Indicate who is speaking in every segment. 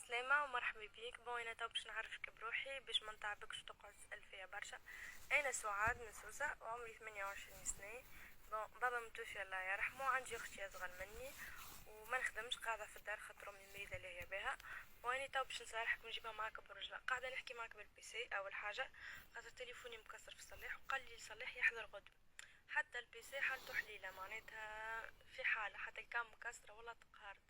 Speaker 1: عسلامة ومرحبا بيك. انا تو باش نعرفك بروحي باش ما نتعبكش وتقعد تسأل فيا برشا. انا سعاد من سوسة وعمري 28 سنة. بابا متوفي الله يرحمه، عندي اختي اصغر مني وما نخدمش، قاعدة في الدار خاطر امي مريضة اللي هي بها. واني تو باش نصارحك ونجيبها معاك برجلة. قاعدة نحكي معاك بالبيسي اول حاجة خاطر تليفوني مكسر في الصلاح وقال لي الصلاح يحضر غدوة. حتى البيسي حالته حليلة معناتها في حالة، حتى الكام مكسرة ولا تقهرت.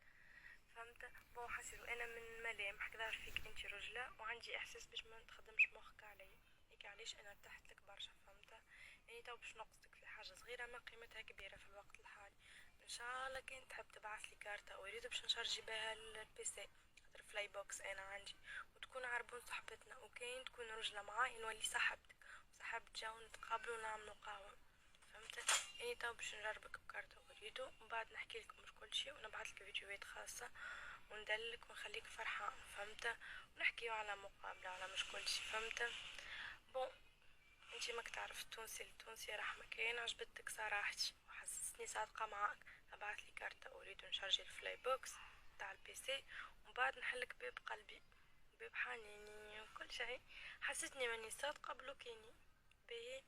Speaker 1: فهمت؟ حسيت انا من ملامح كذا فيك انت رجله وعندي احساس باش ما تخدمش مخك عليا، هيك علاش انا ارتحت لك برشا. فهمت؟ يعني تو باش نقصدك في حاجه صغيره ما قيمتها كبيره في الوقت الحالي. ان شاء الله كان تحب تبعث لي كارتة اوريد باش نشارجي بها البيسي خاطر فلاي بوكس انا عندي، وتكون عربون صحبتنا، وكاين تكون رجله معاي نولي صاحبتك وصاحبة جو نتقابلوا ونعملوا قهوه. فهمت؟ يعني تو باش نجربك بكارتة اوريدو ومن بعد نحكي لكم مش كل شيء ونبعث لك فيديوهات خاصه وندلك ونخليك فرحان. فهمت؟ ونحكيو على مقابلة على مش كل شي. فهمت؟ بون انتي ماك تعرف التونسي التونسي راح مكان عجبتك صراحتي وحسسني صادقة معاك. ابعثلي كارتة اريد نشارجي الفلاي بوكس تاع البيسي ومن بعد نحلك باب قلبي، باب حنيني وكل شيء. حسيتني ماني صادقة بلوكيني. باهي.